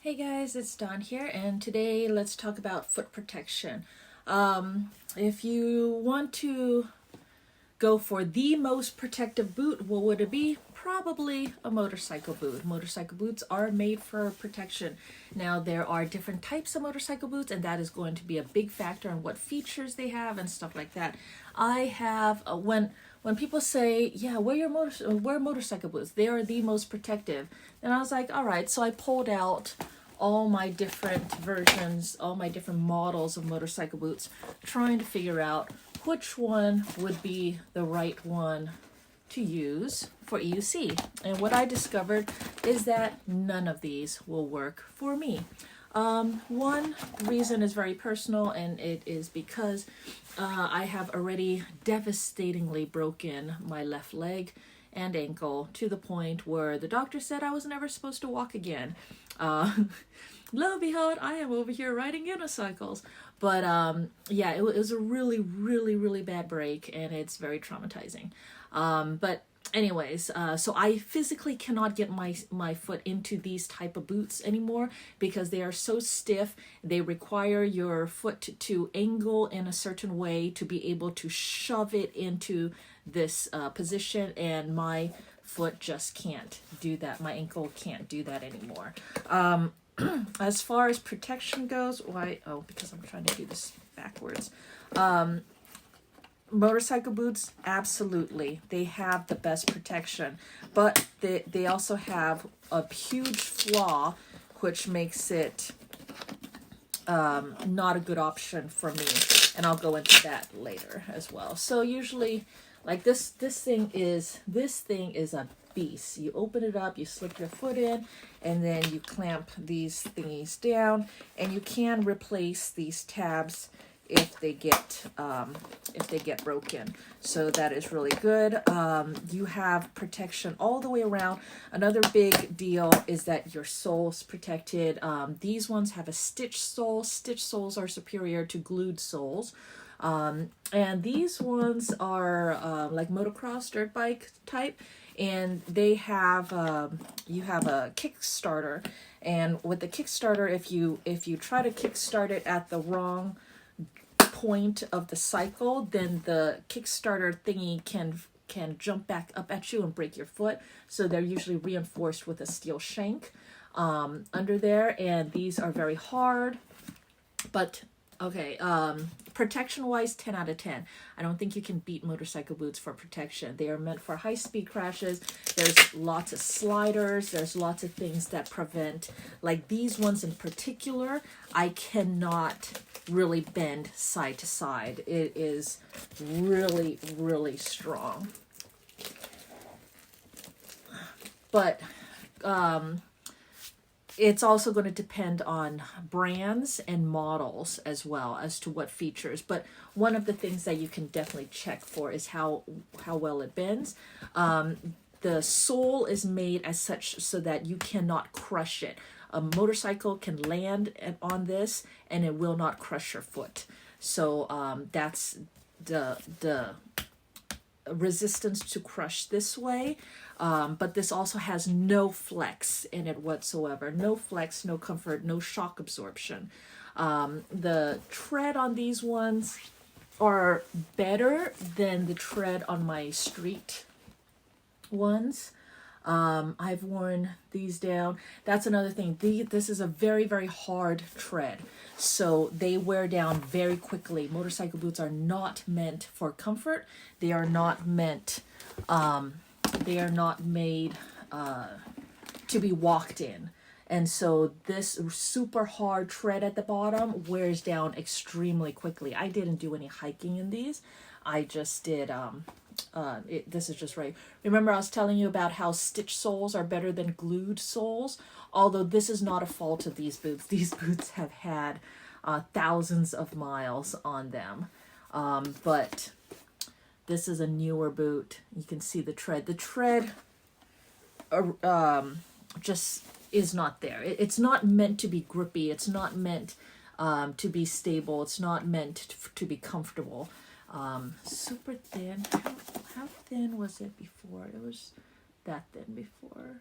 Hey guys, it's Dawn here, and today let's talk about foot protection. If you want to go for the most protective boot, what would it be? Probably a motorcycle boot. Motorcycle boots are made for protection. Now, there are different types of motorcycle boots, and that is going to be a big factor on what features they have and stuff like that. I have, when people say, yeah, wear motorcycle boots, they are the most protective. And I was like, all right, so I pulled out all my different versions, all my different models of motorcycle boots, trying to figure out which one would be the right one to use for EUC. And what I discovered is that none of these will work for me. One reason is very personal, and it is because I have already devastatingly broken my left leg and ankle to the point where the doctor said I was never supposed to walk again. Lo and behold, I am over here riding unicycles. But yeah, it was a really bad break, and it's very traumatizing. But anyways, so I physically cannot get my foot into these type of boots anymore because they are so stiff. They require your foot to angle in a certain way to be able to shove it into this position, and my foot just can't do that. My ankle can't do that anymore. As far as protection goes, because I'm trying to do this backwards. Motorcycle boots, absolutely, they have the best protection, but they also have a huge flaw, which makes it not a good option for me, and I'll go into that later as well. So usually, like this thing is a beast. You open it up, you slip your foot in, and then you clamp these thingies down, and you can replace these tabs if they get broken. So that is really good. You have protection all the way around. Another big deal is that your sole's protected. These ones have a stitch sole. Stitch soles are superior to glued soles. And these ones are like motocross dirt bike type, and they have you have a Kickstarter, and with the Kickstarter, if you try to kickstart it at the wrong point of the cycle, then the Kickstarter thingy can jump back up at you and break your foot. So they're usually reinforced with a steel shank under there, and these are very hard, but okay, protection wise, 10 out of 10. I don't think you can beat motorcycle boots for protection. They are meant for high speed crashes. There's lots of sliders. There's lots of things that prevent, like these ones in particular, I cannot really bend side to side. It is really strong. But, it's also going to depend on brands and models as well as to what features. But one of the things that you can definitely check for is how well it bends. The sole is made as such so that you cannot crush it. A motorcycle can land on this and it will not crush your foot. So that's the resistance to crush this way. But this also has no flex in it whatsoever. No flex, no comfort, no shock absorption. The tread on these ones are better than the tread on my street ones. I've worn these down. That's another thing. This is a very hard tread, so they wear down very quickly. Motorcycle boots are not meant for comfort. They are not meant. They are not made to be walked in. And so this super hard tread at the bottom wears down extremely quickly. I didn't do any hiking in these. I just did, this is just right. Remember I was telling you about how stitch soles are better than glued soles? Although this is not a fault of these boots. These boots have had thousands of miles on them. But this is a newer boot. You can see the tread. The tread just is not there. It's not meant to be grippy. It's not meant to be stable. It's not meant to be comfortable. Super thin. How thin was it before? It was that thin before.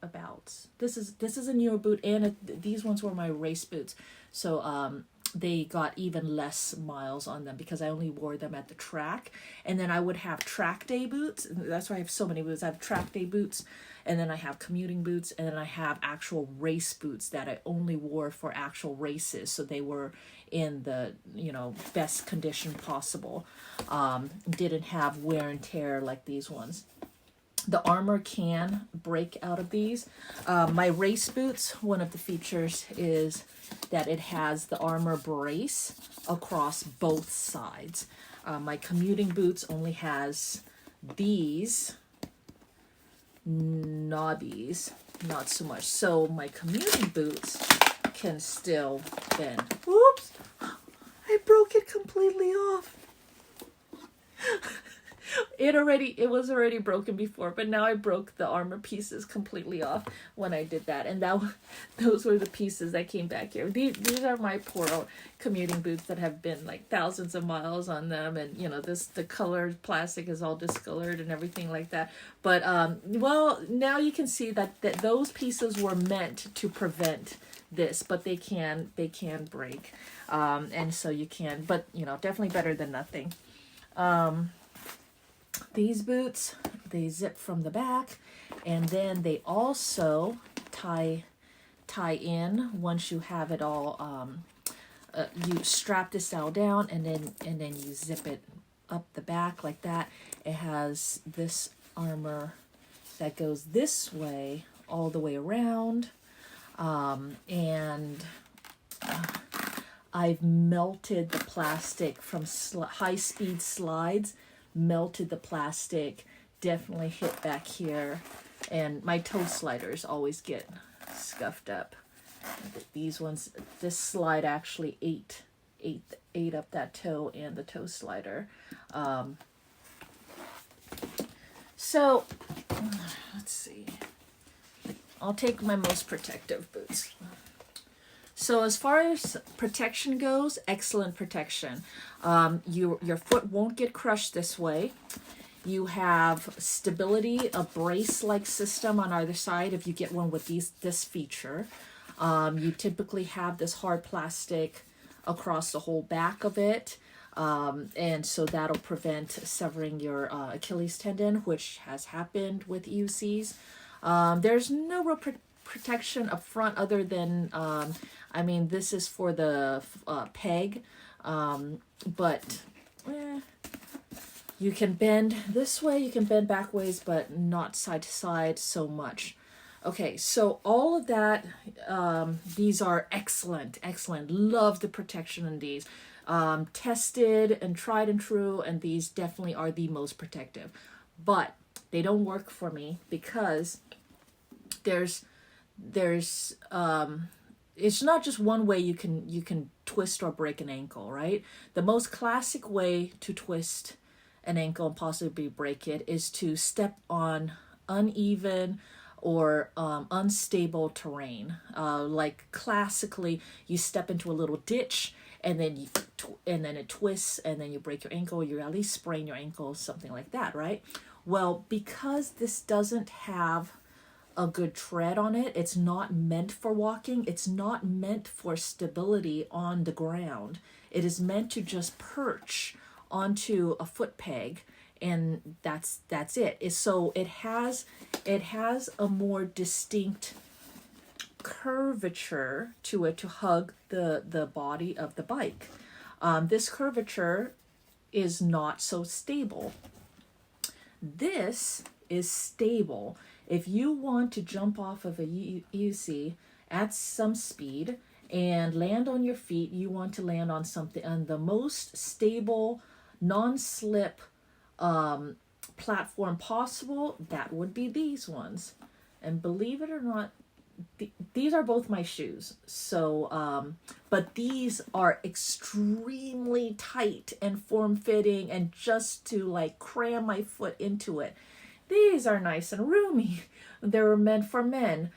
about. This is a newer boot, and these ones were my race boots, so they got even less miles on them because I only wore them at the track. And then I would have track day boots. That's why I have so many boots. I have track day boots, and then I have commuting boots, and then I have actual race boots that I only wore for actual races. So they were in the, you know, best condition possible. Didn't have wear and tear like these ones. The Armour can break out of these. My race boots, one of the features is that it has the Armour brace across both sides. My commuting boots only has these knobbies, not so much. So my commuting boots can still bend. Whoops! I broke it completely off. It was already broken before, but now I broke the Armour pieces completely off when I did that, and those were the pieces that came back here. These are my poor old commuting boots that have been like thousands of miles on them, and you know, the colored plastic is all discolored and everything like that. But well, now you can see that those pieces were meant to prevent this, but they can break, and so you can, but you know, definitely better than nothing. These boots, they zip from the back, and then they also tie in once you have it all. You strap this all down, and then you zip it up the back like that. It has this Armour that goes this way all the way around, and I've melted the plastic from high-speed slides. Melted the plastic, definitely hit back here, and my toe sliders always get scuffed up. These ones, this slide actually ate up that toe and the toe slider. So let's see. I'll take my most protective boots. So as far as protection goes, excellent protection. Your foot won't get crushed this way. You have stability, a brace-like system on either side if you get one with this feature. You typically have this hard plastic across the whole back of it. And so that'll prevent severing your Achilles tendon, which has happened with EUCs. There's no real protection up front other than, I mean, this is for the peg, but you can bend this way, you can bend back ways, but not side to side so much. Okay, so all of that, these are excellent. Love the protection in these. Tested and tried and true, and these definitely are the most protective. But they don't work for me because there's it's not just one way you can twist or break an ankle, right? The most classic way to twist an ankle and possibly break it is to step on uneven or unstable terrain. Like classically, you step into a little ditch and then it twists and then you break your ankle, you at least sprain your ankle, something like that, right? Well, because this doesn't have a good tread on it, it's not meant for walking, it's not meant for stability on the ground. It is meant to just perch onto a foot peg, and that's it. So it has a more distinct curvature to it to hug the body of the bike. This curvature is not so stable. This is stable. If you want to jump off of a EUC at some speed and land on your feet, you want to land on something on the most stable, non-slip platform possible. That would be these ones. And believe it or not, these are both my shoes. So, but these are extremely tight and form-fitting, and just to like cram my foot into it. These are nice and roomy. They were meant for men.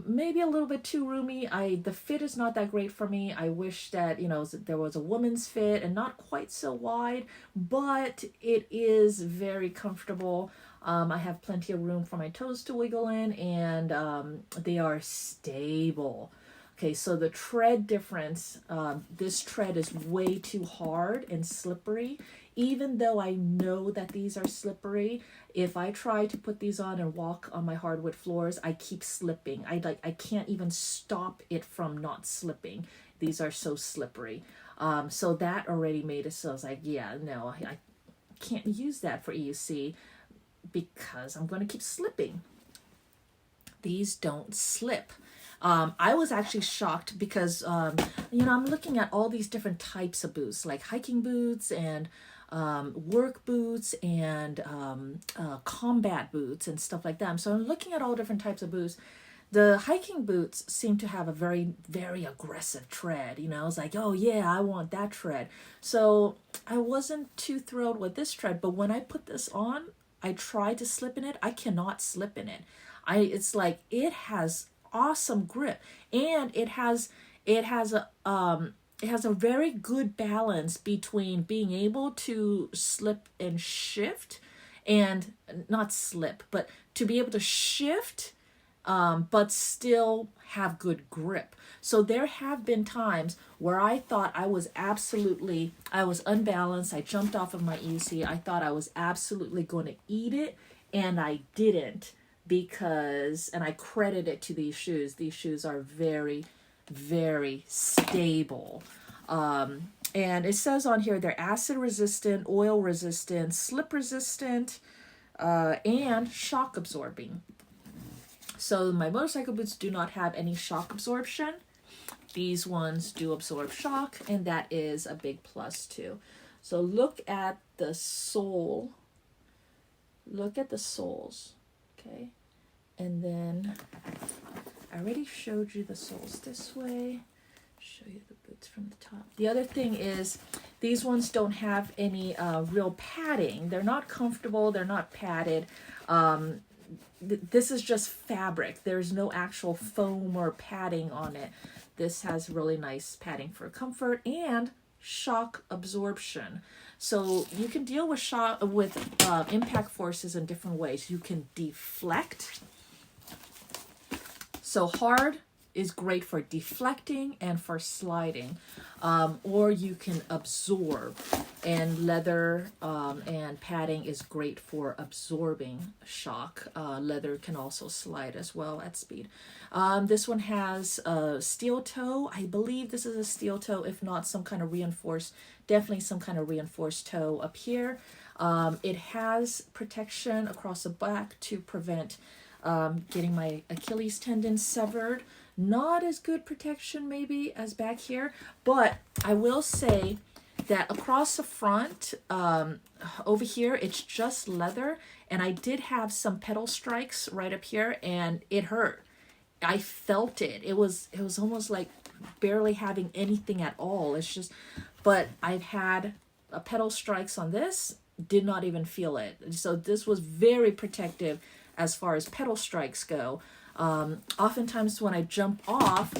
Maybe a little bit too roomy. The fit is not that great for me. I wish that, you know, there was a woman's fit and not quite so wide, but it is very comfortable. I have plenty of room for my toes to wiggle in, and they are stable. Okay, so the tread difference, this tread is way too hard and slippery. Even though I know that these are slippery, if I try to put these on and walk on my hardwood floors, I keep slipping. I can't even stop it from not slipping. These are so slippery. So that already made it so I was like, yeah, no, I can't use that for EUC because I'm going to keep slipping. These don't slip. I was actually shocked because, I'm looking at all these different types of boots, like hiking boots and work boots and combat boots and stuff like that. So I'm looking at all different types of boots. The hiking boots seem to have a very, very aggressive tread. I was like, oh yeah, I want that tread. So I wasn't too thrilled with this tread, but when I put this on, I tried to slip in it. I cannot slip in it. It's like it has awesome grip, and it has a very good balance between being able to slip and shift, and not slip, but to be able to shift, but still have good grip. So there have been times where I thought I was unbalanced. I jumped off of my EUC. I thought I was absolutely going to eat it, and I didn't, and I credit it to these shoes. These shoes are very, very stable. And it says on here they're acid resistant, oil resistant, slip resistant, and shock absorbing. So my motorcycle boots do not have any shock absorption. These ones do absorb shock, and that is a big plus too. So look at the sole. Look at the soles, okay? And then I already showed you the soles this way. Show you the boots from the top. The other thing is these ones don't have any real padding. They're not comfortable. They're not padded. This is just fabric. There's no actual foam or padding on it. This has really nice padding for comfort and shock absorption. So you can deal with impact forces in different ways. You can deflect. So hard is great for deflecting and for sliding, or you can absorb, and leather and padding is great for absorbing shock. Leather can also slide as well at speed. This one has a steel toe. I believe this is a steel toe, if not some kind of reinforced, definitely some kind of reinforced toe up here. It has protection across the back to prevent getting my Achilles tendon severed. Not as good protection maybe as back here, but I will say that across the front, over here, it's just leather, and I did have some pedal strikes right up here, and it hurt. I felt it. It was almost like barely having anything at all. It's just, but I've had pedal strikes on this, did not even feel it. So this was very protective as far as pedal strikes go. Oftentimes when I jump off,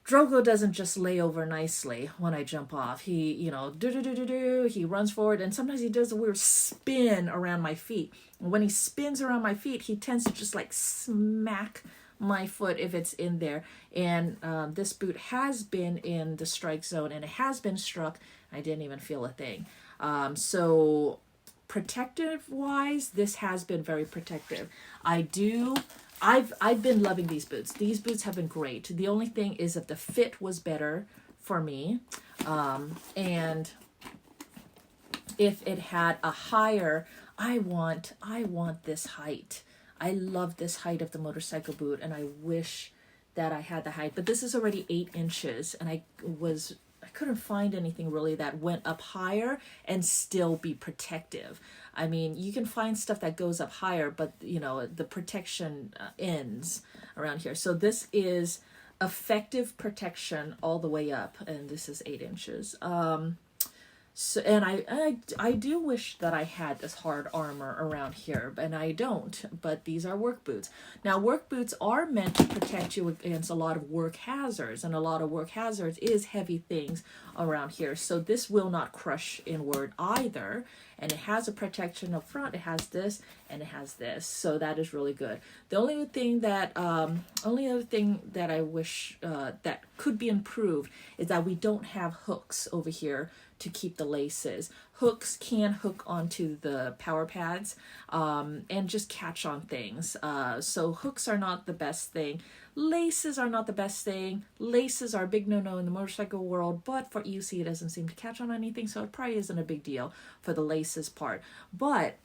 Drogo doesn't just lay over nicely when I jump off. He, he runs forward, and sometimes he does a weird spin around my feet. And when he spins around my feet, he tends to just like smack my foot if it's in there. And this boot has been in the strike zone, and it has been struck. I didn't even feel a thing. So protective wise, this has been very protective. I've been loving these boots. These boots have been great. The only thing is that the fit was better for me. And if it had a higher, I want this height. I love this height of the motorcycle boot, and I wish that I had the height. But this is already 8 inches, and I couldn't find anything really that went up higher and still be protective. I mean, you can find stuff that goes up higher, but the protection ends around here. So this is effective protection all the way up, and this is 8 inches. So, and I do wish that I had this hard armor around here, and I don't, but these are work boots. Now, work boots are meant to protect you against a lot of work hazards, and a lot of work hazards is heavy things around here. So this will not crush inward either, and it has a protection up front. It has this, and it has this, so that is really good. The only other thing that I wish that could be improved is that we don't have hooks over here to keep the laces. Hooks can hook onto the power pads and just catch on things. So hooks are not the best thing. Laces are not the best thing. Laces are a big no-no in the motorcycle world, but for EUC it doesn't seem to catch on anything, so it probably isn't a big deal for the laces part. But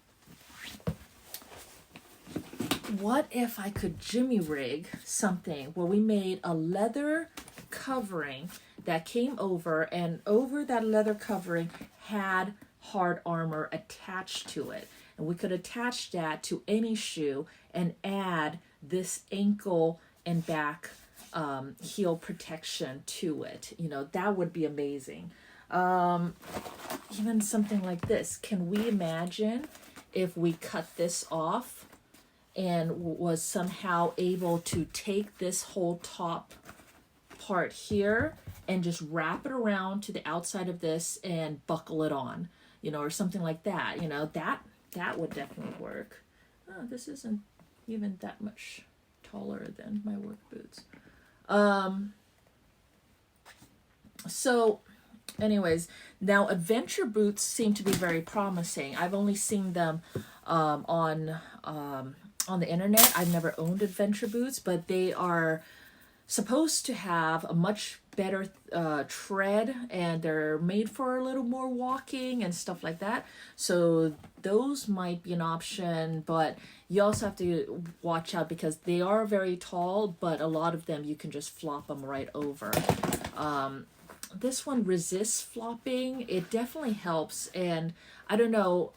what if I could jimmy rig something where we made a leather covering that came over, and over that leather covering had hard armor attached to it, and we could attach that to any shoe and add this ankle and back heel protection to it. You know, that would be amazing. Even something like this. Can we imagine if we cut this off and was somehow able to take this whole top part here and just wrap it around to the outside of this and buckle it on, you know, or something like that. You know, that would definitely work. Oh, this isn't even that much taller than my work boots. So anyways, now adventure boots seem to be very promising. I've only seen them on the internet. I've never owned adventure boots, but they are supposed to have a much better tread, and they're made for a little more walking and stuff like that. So those might be an option, but you also have to watch out because they are very tall, but a lot of them you can just flop them right over. This one resists flopping. It definitely helps, and I don't know,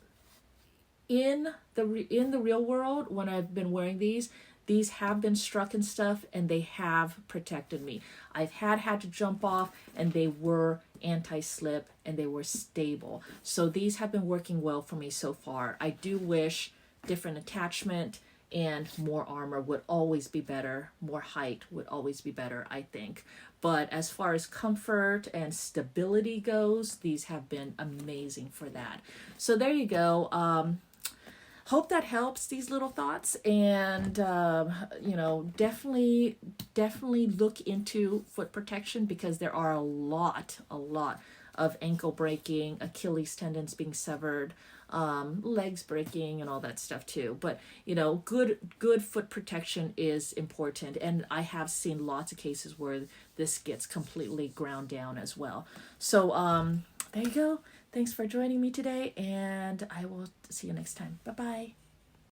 in the real world when I've been wearing these have been struck and stuff, and they have protected me. I've had to jump off, and they were anti-slip, and they were stable. So these have been working well for me so far. I do wish different attachment and more armor would always be better. More height would always be better, I think. But as far as comfort and stability goes, these have been amazing for that. So there you go. Hope that helps, these little thoughts, and you know, definitely look into foot protection, because there are a lot of ankle breaking, Achilles tendons being severed, legs breaking, and all that stuff too. But you know, good foot protection is important, and I have seen lots of cases where this gets completely ground down as well. So there you go. Thanks for joining me today, and I will see you next time. Bye-bye.